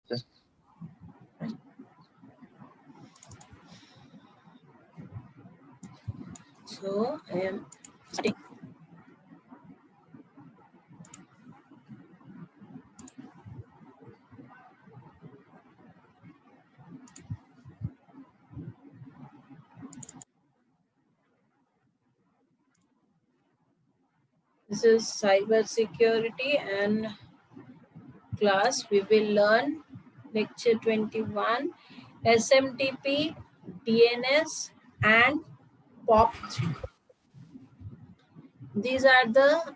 Just so I am starting. This is cybersecurity and class. We will learn lecture 21, SMTP, DNS, and POP3. These are the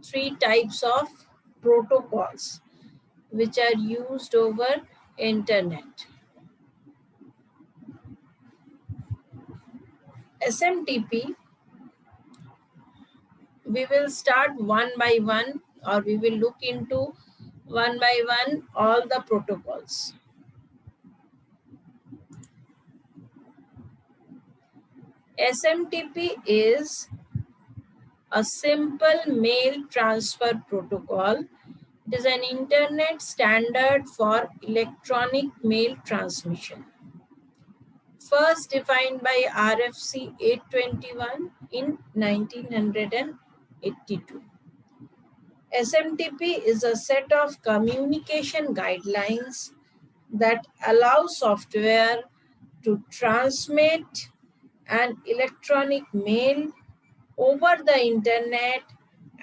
three types of protocols which are used over internet. SMTP, we will start one by one, or we will look into one by one all the protocols. SMTP is a simple mail transfer protocol. It is an internet standard for electronic mail transmission. First defined by RFC 821 in 1982. SMTP is a set of communication guidelines that allow software to transmit an electronic mail over the internet,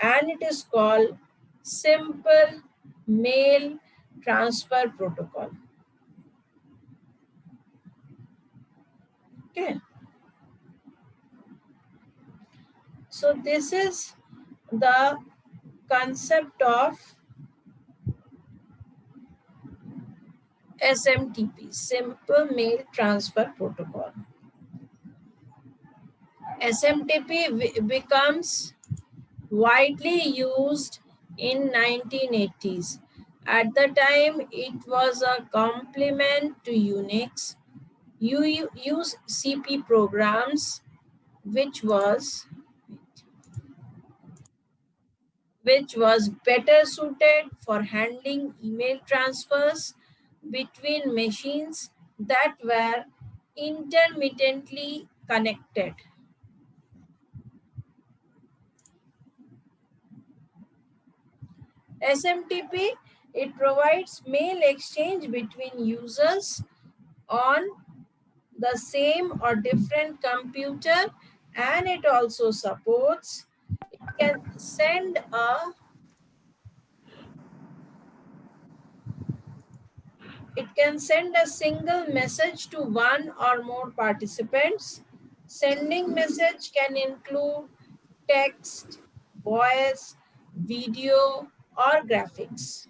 and it is called Simple Mail Transfer Protocol. Okay. So this is the concept of SMTP, Simple Mail Transfer Protocol. SMTP becomes widely used in 1980s. At the time, it was a complement to Unix. You use CP programs, which was better suited for handling email transfers between machines that were intermittently connected. SMTP, it provides mail exchange between users on the same or different computer, and it also supports, it can send a single message to one or more participants. Sending message can include text, voice, video, or graphics.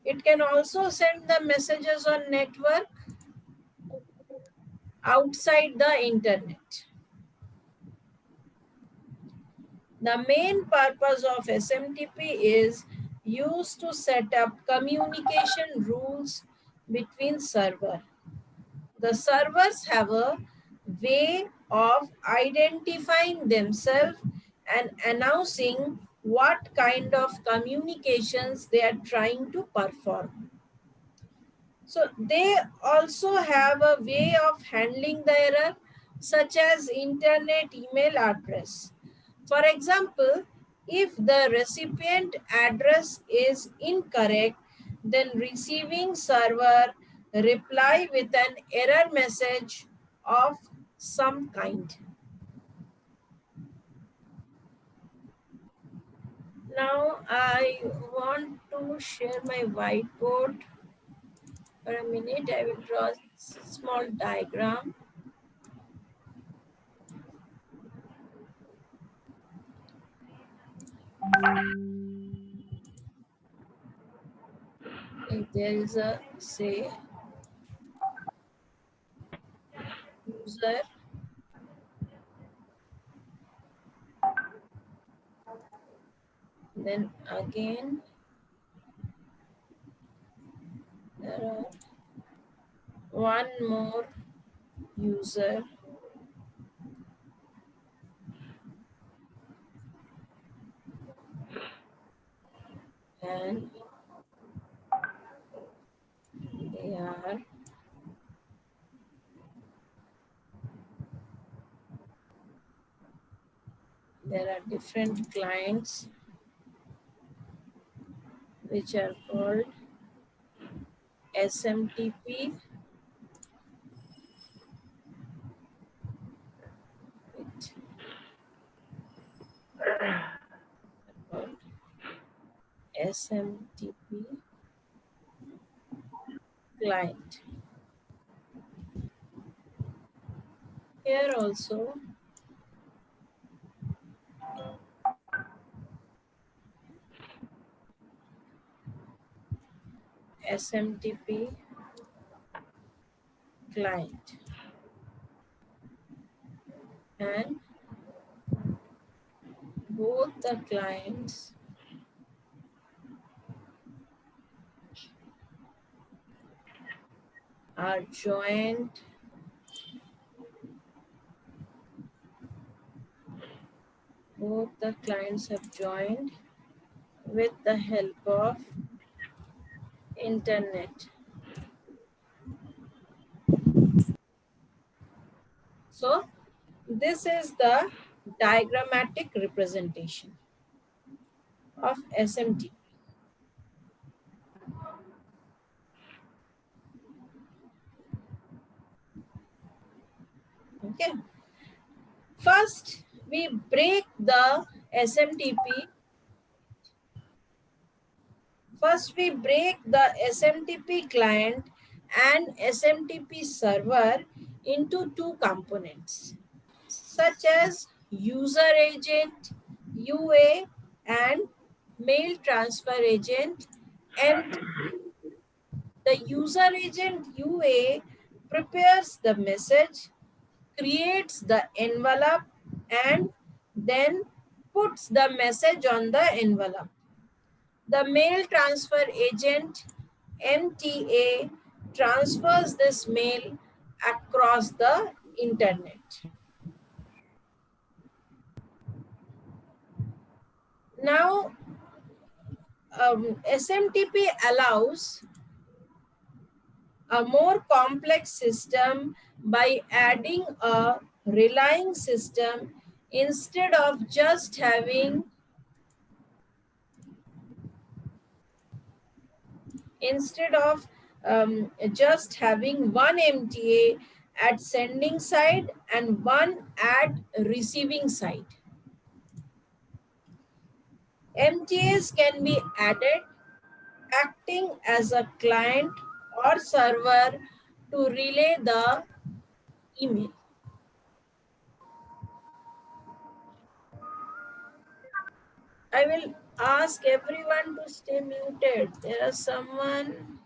It can also send the messages on network outside the internet. The main purpose of SMTP is used to set up communication rules between servers. The servers have a way of identifying themselves and announcing what kind of communications they are trying to perform. So they also have a way of handling the error, such as internet email address. For example, if the recipient address is incorrect, then receiving server reply with an error message of some kind. Now I want to share my whiteboard. For a minute, I will draw a small diagram. If there is a, say, user, then again there are one more user, and there are different clients which are called SMTP. Called SMTP client. Here also SMTP client, and both the clients are joined both the clients have joined with the help of internet. So this is the diagrammatic representation of SMTP. Okay. First, we break the SMTP. First, we break the SMTP client and SMTP server into two components, such as user agent UA and mail transfer agent MT. The user agent UA prepares the message, creates the envelope, and then puts the message on the envelope. The mail transfer agent MTA transfers this mail across the internet. Now, SMTP allows a more complex system by adding a relying system instead of just having one MTA at sending side and one at receiving side. MTAs can be added acting as a client or server to relay the email. I will ask everyone to stay muted. There is someone,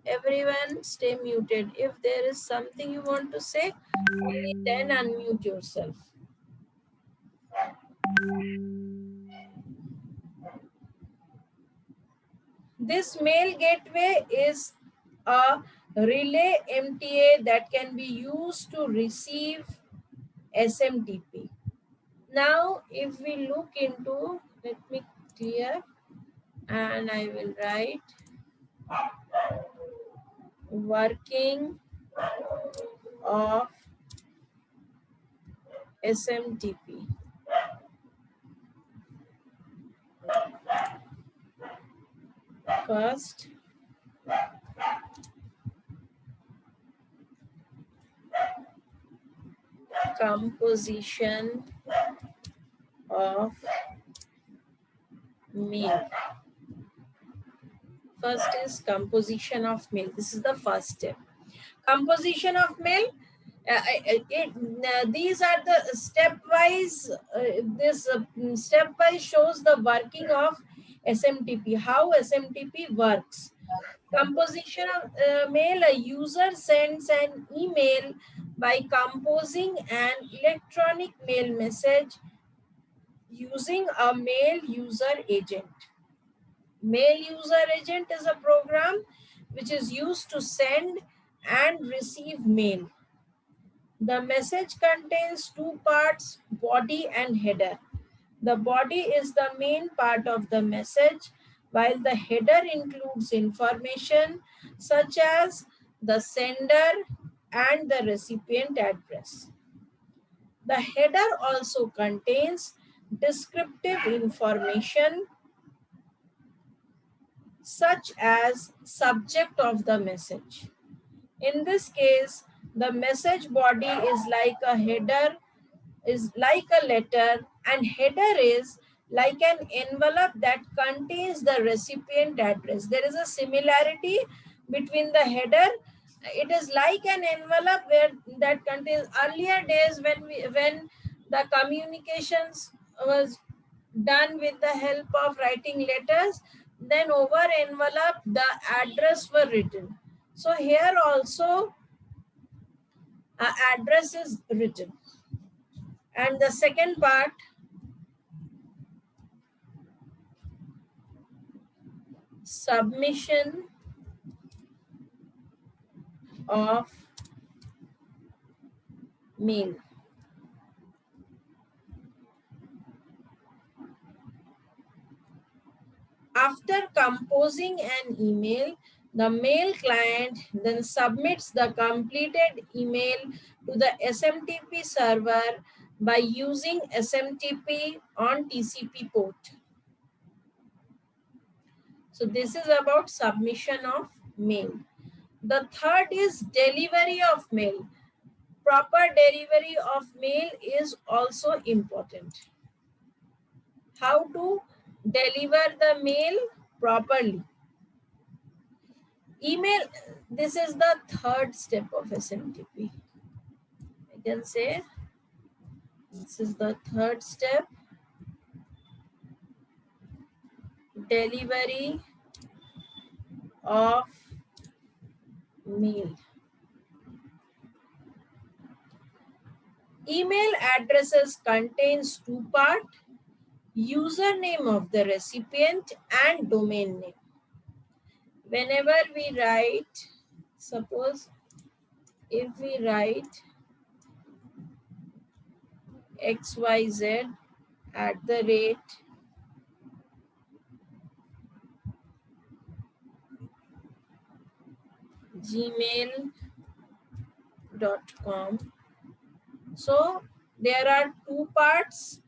everyone stay muted. If there is something you want to say, only then unmute yourself. This mail gateway is a relay MTA that can be used to receive SMTP. Now, if we look into, let me clear and I will write working of SMTP. First, composition of mail. First is composition of mail. This is the first step. Composition of mail. These are the stepwise. This stepwise shows the working of SMTP. How SMTP works. Composition of mail. A user sends an email by composing an electronic mail message using a mail user agent. Mail user agent is a program which is used to send and receive mail. The message contains two parts, body and header. The body is the main part of the message, while the header includes information such as the sender and the recipient address. The header also contains descriptive information such as subject of the message. In this case, the message body is like a header, is like a letter, and header is like an envelope that contains the recipient address. There is a similarity between the header. It is like an envelope where that contains, earlier days when the communications was done with the help of writing letters, then over envelope the address were written. So here also address is written. And the second part, submission of mail. After composing an email, the mail client then submits the completed email to the SMTP server by using SMTP on TCP port. So this is about submission of mail. The third is delivery of mail. Proper delivery of mail is also important. How to deliver the mail properly? Email, this is the third step of SMTP. I can say this is the third step, delivery of mail. Email addresses contains two parts, username of the recipient and domain name. Whenever we write, suppose if we write xyz @gmail.com. So there are two parts.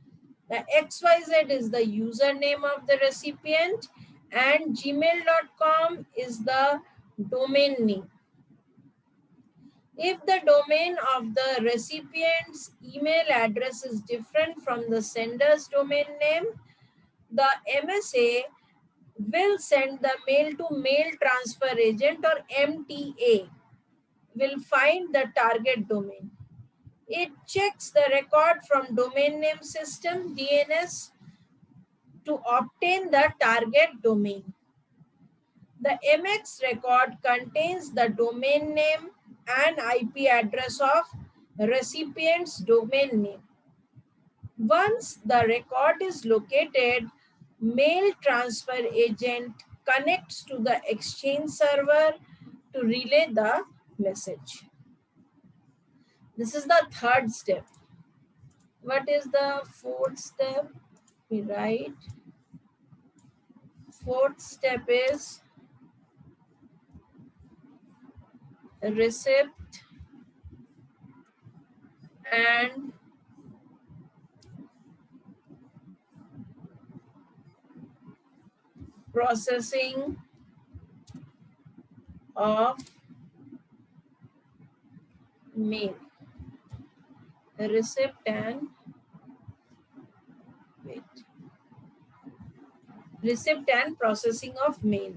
The XYZ is the username of the recipient and gmail.com is the domain name. If the domain of the recipient's email address is different from the sender's domain name, the MSA will send the mail to mail transfer agent, or MTA will find the target domain. It checks the record from domain name system DNS to obtain the target domain. The MX record contains the domain name and IP address of recipient's domain name. Once the record is located, mail transfer agent connects to the exchange server to relay the message. This is the third step. What is the fourth step? We write. Fourth step is receipt and processing of mail. Receipt and receipt and processing of mail.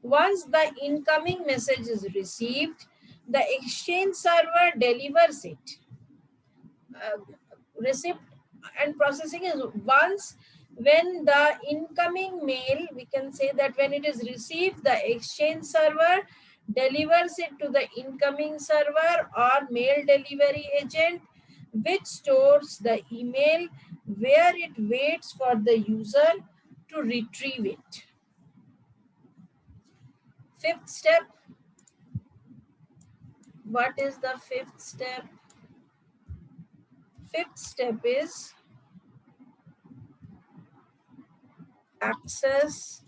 Once the incoming message is received, the exchange server delivers it. Receipt and processing is once when the incoming mail, we can say that when it is received, the exchange server delivers it to the incoming server or mail delivery agent, which stores the email where it waits for the user to retrieve it. Fifth step. What is the fifth step? Fifth step is access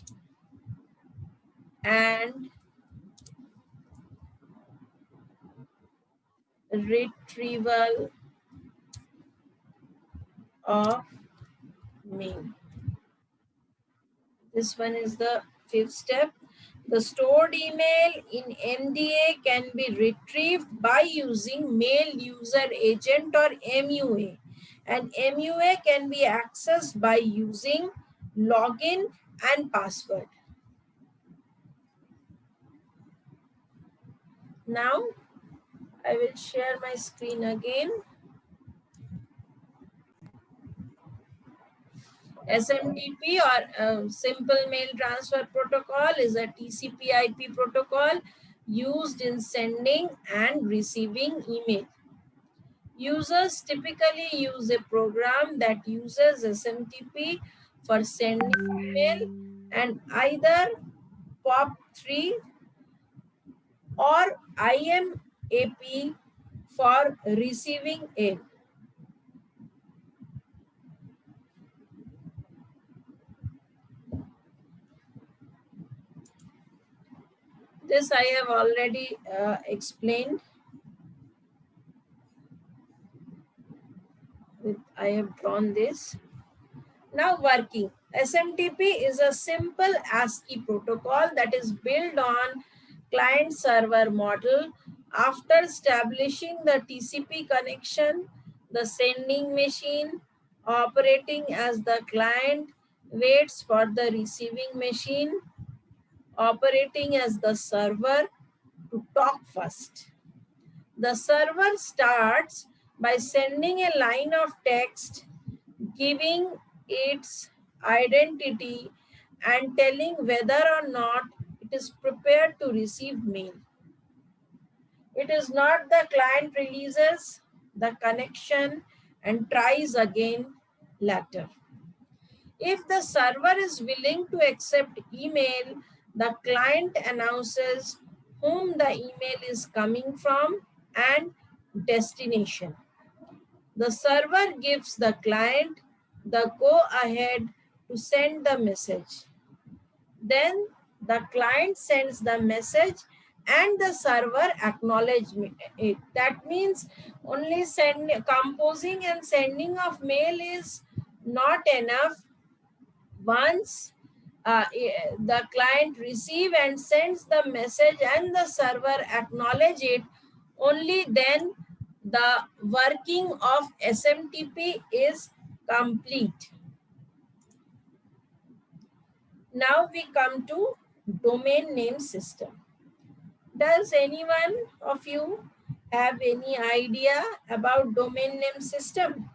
and retrieval of mail. This one is the fifth step. The stored email in MDA can be retrieved by using mail user agent or MUA. And MUA can be accessed by using login and password. Now I will share my screen again. SMTP or Simple Mail Transfer Protocol is a TCP/IP protocol used in sending and receiving email. Users typically use a program that uses SMTP for sending email and either POP3 or IMAP for receiving it. This I have already explained. I have drawn this. Now working. SMTP is a simple ASCII protocol that is built on client server model. After establishing the TCP connection, the sending machine operating as the client waits for the receiving machine operating as the server to talk first. The server starts by sending a line of text giving its identity and telling whether or not it is prepared to receive mail. It is not the client releases the connection and tries again later. If the server is willing to accept email, the client announces whom the email is coming from and destination. The server gives the client the go ahead to send the message. Then the client sends the message and the server acknowledges it. That means only composing and sending of mail is not enough. Once the client receive and sends the message and the server acknowledge it, only then the working of SMTP is complete. Now we come to domain name system. Does anyone of you have any idea about domain name system?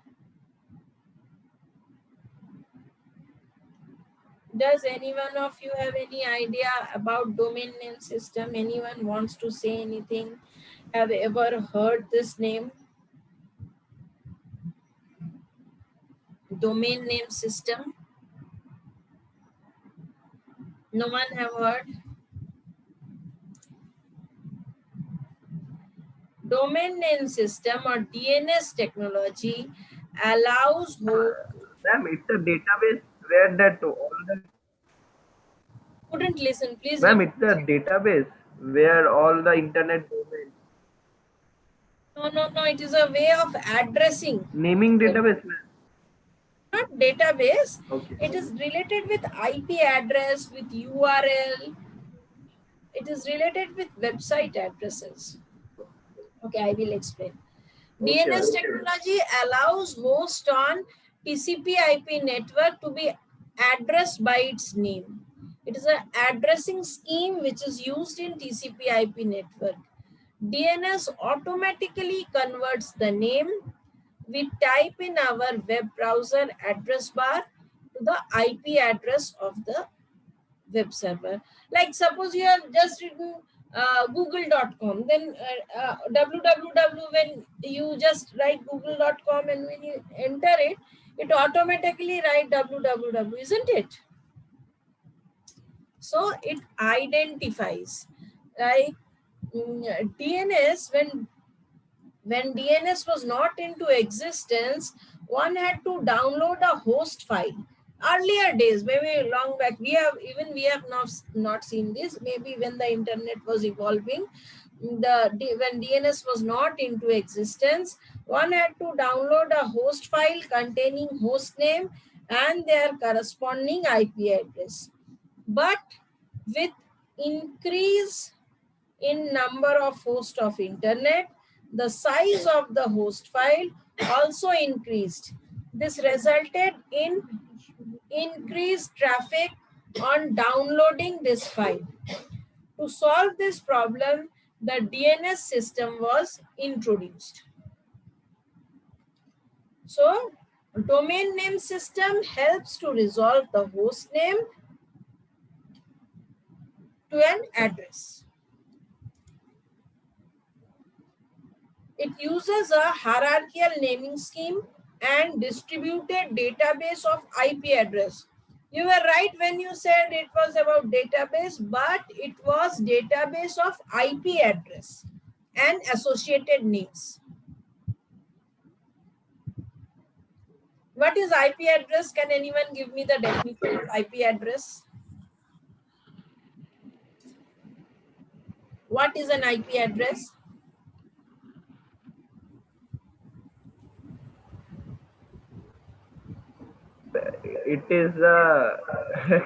Does anyone of you have any idea about domain name system? Anyone wants to say anything? Have ever heard this name? Domain name system? No one have heard? Domain name system or DNS technology allows Ma'am, it's a database where that all the couldn't listen, please ma'am, repeat. it's a database where all the internet domains. No, it is a way of addressing. Naming database, ma'am. Not database. Okay. It is related with IP address, with URL. It is related with website addresses. Okay, I will explain. Okay, DNS ma'am. technology allows host on TCP/IP network to be addressed by its name. It is an addressing scheme which is used in TCP/IP network. DNS automatically converts the name we type in our web browser address bar to the IP address of the web server. Like suppose you have just written google.com, then www, when you just write google.com and when you enter it, it automatically write www, isn't it? So it identifies. Like DNS, when DNS was not into existence, one had to download a host file. Earlier days, maybe long back, we have not seen this. Maybe when the internet was evolving, when DNS was not into existence, one had to download a host file containing host name and their corresponding IP address. But with increase in number of hosts of internet, the size of the host file also increased. This resulted in increased traffic on downloading this file. To solve this problem, the DNS system was introduced. So, domain name system helps to resolve the host name to an address. It uses a hierarchical naming scheme and distributed database of IP address. You were right when you said it was about database, but it was database of IP address and associated names. What is IP address? Can anyone give me the definition of IP address? What is an IP address? It is a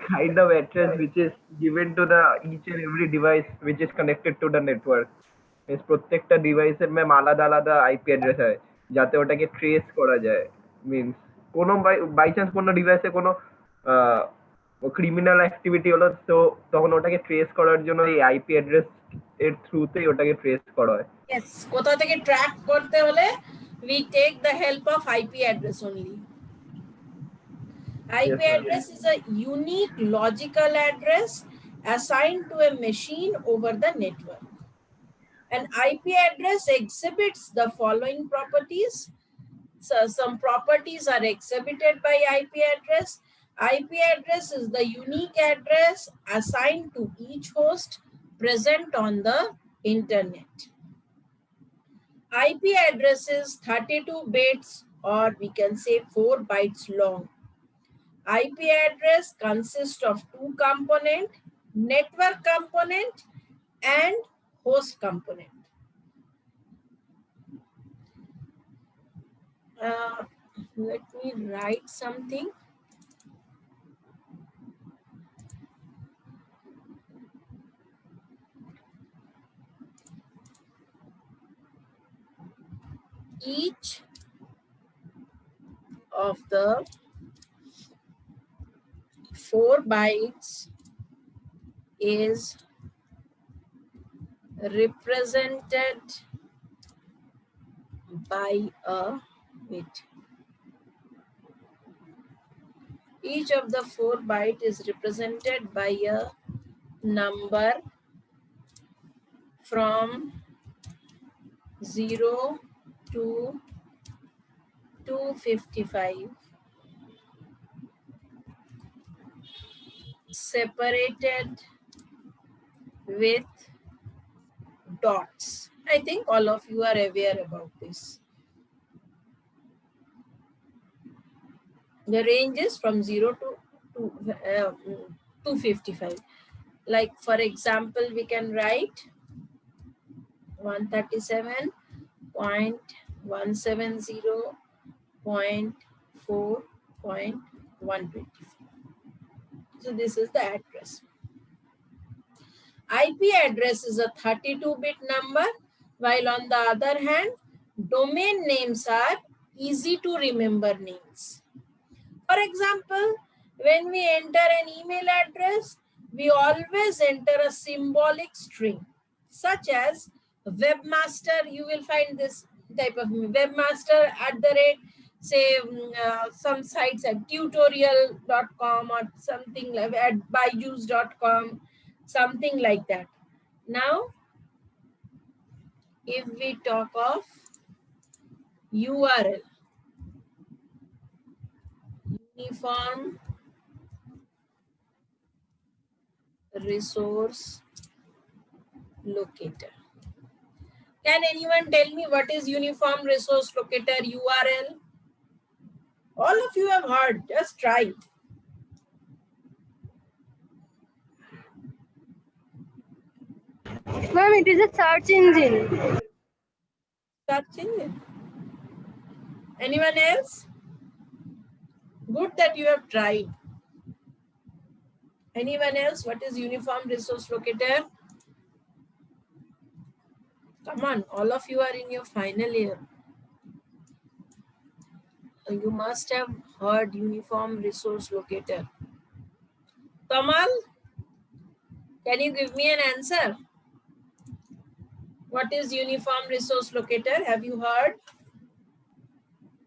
kind of address which is given to the each and every device which is connected to the network. Is প্রত্যেকটা ডিভাইসের ma'am আলাদা আলাদা IP address হয় যাতে ওটাকে trace করা যায়। Means কোনো বাই চান্স কোনো ডিভাইসে কোনো ক্রিমিনাল অ্যাক্টিভিটি হলো, তো তখন ওটাকে ট্রেস করার জন্য এই আইপি অ্যাড্রেস এর থ্রুতেই ওটাকে ট্রেস করা হয়। Yes, কোথা থেকে ট্র্যাক করতে হলে we take the help of IP address only. IP Yes, address is a unique logical address assigned to a machine over the network. An IP address exhibits the following properties. So some properties are exhibited by IP address. IP address is the unique address assigned to each host present on the internet. IP address is 32 bits, or we can say 4 bytes long. IP address consists of two components: network component and host component. Let me write something. Each of the 4 bytes is represented by a bit. Each of the 4 bytes is represented by a number from 0 to 255, separated with dots. I think all of you are aware about this. The range is from 0 to 255. Like for example, we can write 137.170.4.124. So this is the address. IP address is a 32-bit number, while on the other hand, domain names are easy to remember names. For example, when we enter an email address, we always enter a symbolic string, such as webmaster. You will find this type of webmaster @ say some sites at tutorial.com or something like at byju's.com, something like that. Now, if we talk of URL, uniform resource locator. Can anyone tell me what is uniform resource locator, URL? All of you have heard, just try. Ma'am, it is a search engine. Search engine. Anyone else? Good that you have tried. Anyone else? What is Uniform Resource Locator? Come on, all of you are in your final year. You must have heard Uniform Resource Locator. Kamal, can you give me an answer? What is Uniform Resource Locator? Have you heard?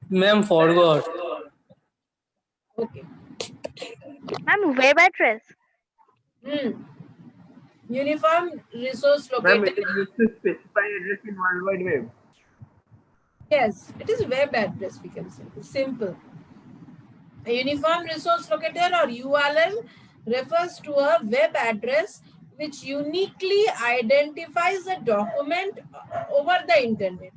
Ma'am, forgot. Okay. Ma'am, web address. Uniform Resource Ma'am, Locator. it is used to specify address in World Wide Web. Yes, it is web address, we can say. It's simple. A uniform resource locator or URL refers to a web address which uniquely identifies a document over the internet.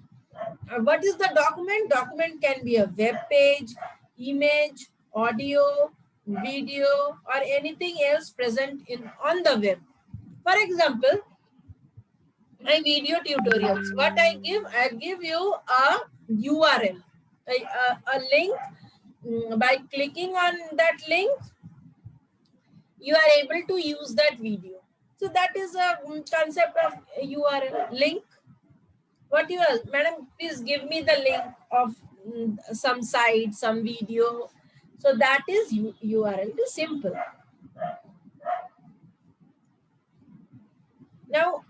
What is the document? Document can be a web page, image, audio, video, or anything else present on the web. For example, my video tutorials. What I'll give you a URL, a link. By clicking on that link, you are able to use that video. So that is a concept of URL link. What you are, madam, please give me the link of some site, some video. So that is URL. It is simple. Now,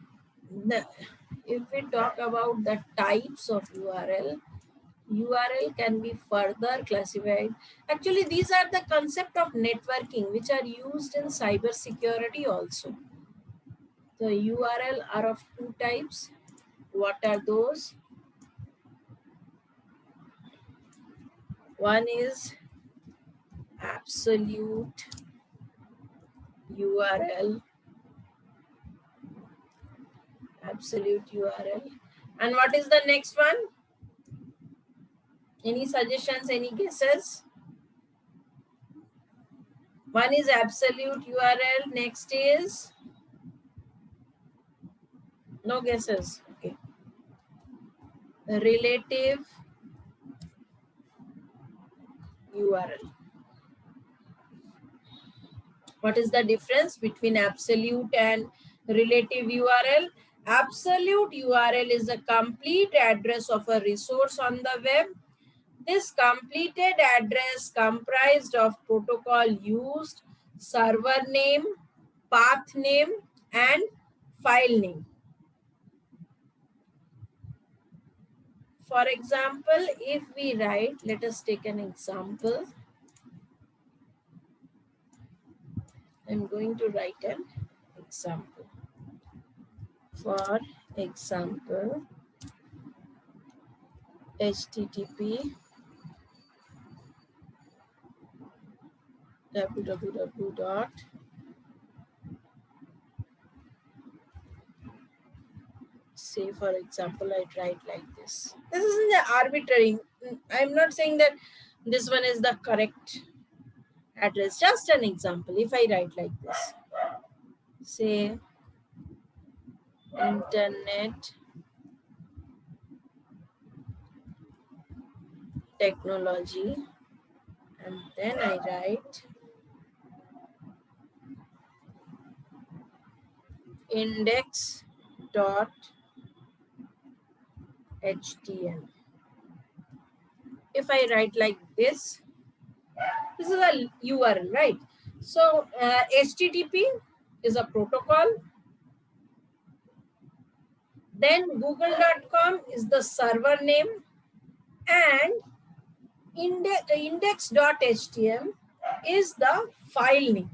if we talk about the types of URL can be further classified. Actually, these are the concept of networking which are used in cybersecurity also. The URL are of two types. What are those? One is absolute URL. Absolute URL. And what is the next one? Any suggestions, any guesses? One is absolute URL. Next is no guesses. Okay. Relative URL. What is the difference between absolute and relative URL? Absolute URL is a complete address of a resource on the web. This completed address comprised of protocol used, server name, path name, and file name. For example, if we write, let us take an example. I'm going to write an example. For example, http www. Say for example, I write like this. This isn't the arbitrary. I'm not saying that this one is the correct address. Just an example. If I write like this, say internet technology, and then I write index.html. If I write like this is a URL, right? So HTTP is a protocol. Then google.com is the server name, and index.html is the file name.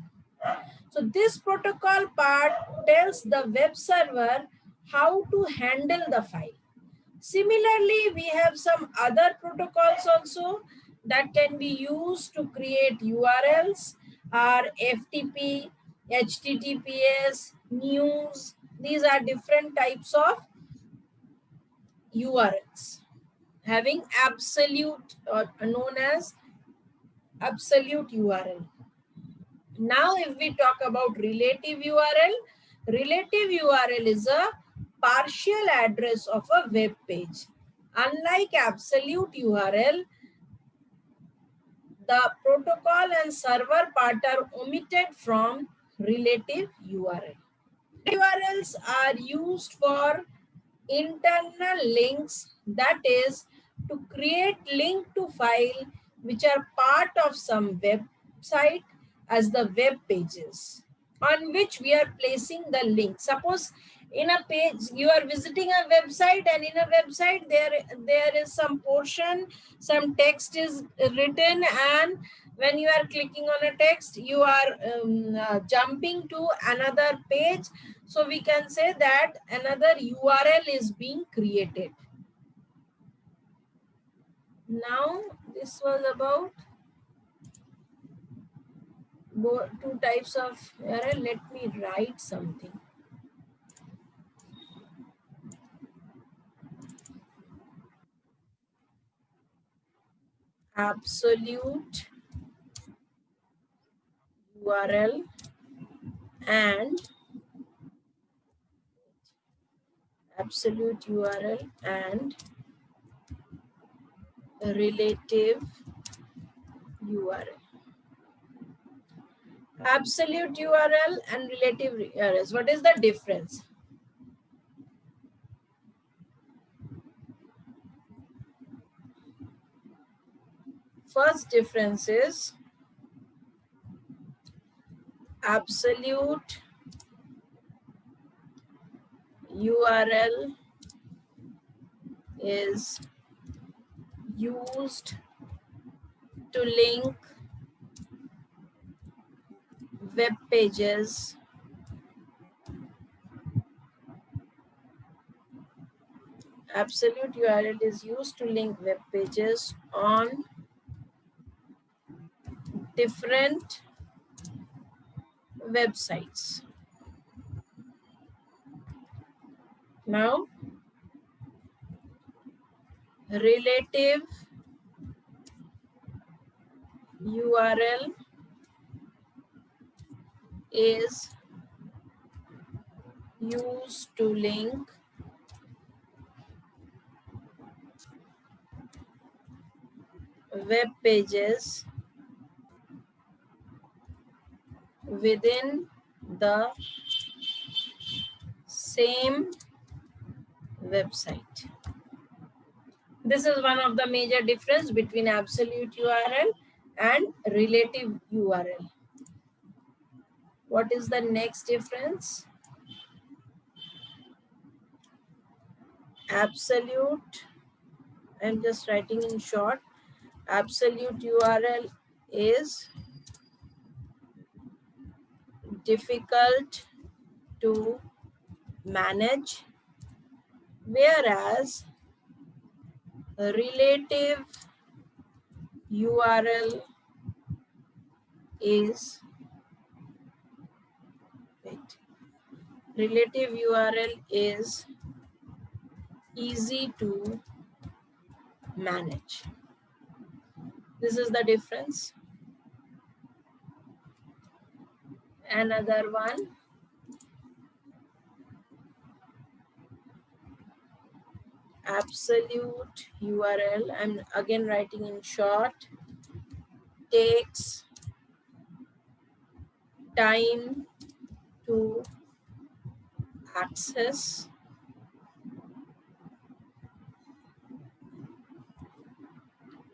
So this protocol part tells the web server how to handle the file. Similarly, we have some other protocols also that can be used to create URLs are FTP, HTTPS, news. These are different types of URLs having absolute or known as absolute URL. Now, if we talk about relative URL is a partial address of a web page. Unlike absolute URL, the protocol and server part are omitted from relative URL. URLs are used for internal links, that is, to create link to file which are part of some website as the web pages on which we are placing the link. Suppose in a page you are visiting a website, and in a website there is some portion, some text is written, and when you are clicking on a text you are jumping to another page. So we can say that another URL is being created. Now this was about two types of URL. Let me write something. Absolute URL and relative URL. Absolute URL and relative URLs. What is the difference? First difference is absolute URL is used to link web pages absolute URL is used to link web pages on different websites. Now, relative URL is used to link web pages within the same website. This is one of the major difference between absolute URL and relative URL. What is the next difference? Absolute, I'm just writing in short, absolute URL is difficult to manage, whereas relative URL is relative URL is easy to manage. This is the difference. Another one, absolute URL, I'm again writing in short, takes time to access,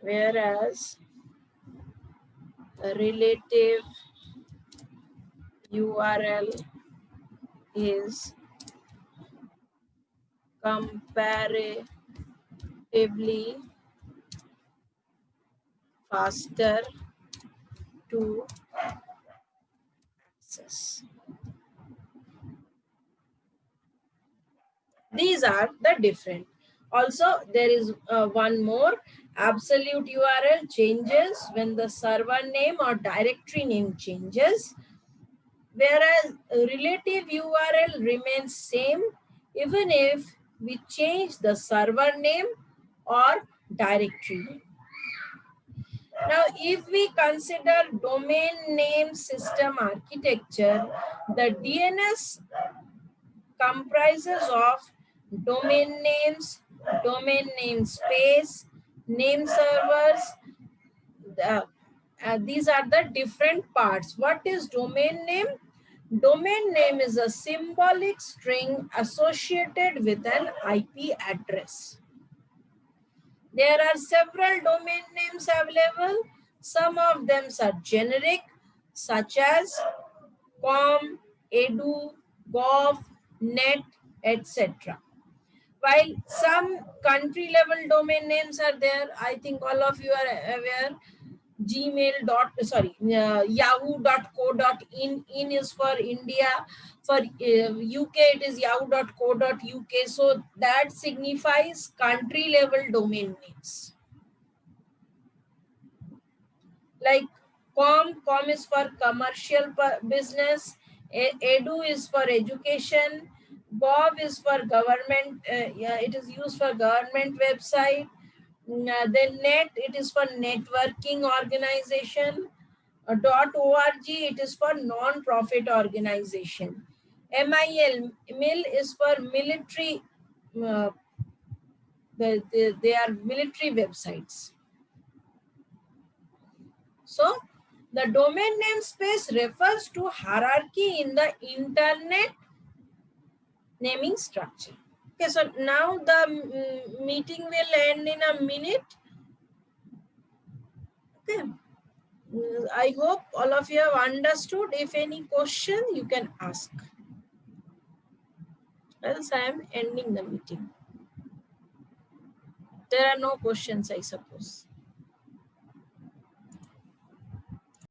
whereas a relative URL is comparatively faster to access. These are the different. Also, there is one more. Absolute URL changes when the server name or directory name changes, whereas relative URL remains same even if we change the server name or directory name. Now, if we consider domain name system architecture, the DNS comprises of domain names, domain namespace, name servers. The, these are the different parts. What is domain name? Domain name is a symbolic string associated with an IP address. There are several domain names available. Some of them are generic, such as com, edu, gov, net, etc. While some country level domain names are there, I think all of you are aware. Yahoo.co.in is for India. For UK, it is yahoo.co.uk. So that signifies country level domain names. Like com is for commercial business, edu is for education, gov is for government, yeah, it is used for government website. Then net, it is for networking organization. .org, it is for non-profit organization. Mil is for military, uh, they are military websites. So the domain namespace refers to hierarchy in the internet naming structure. Okay, so now the meeting will end in a minute. Okay. I hope all of you have understood. If any question, you can ask. Else I am ending the meeting. There are no questions, I suppose.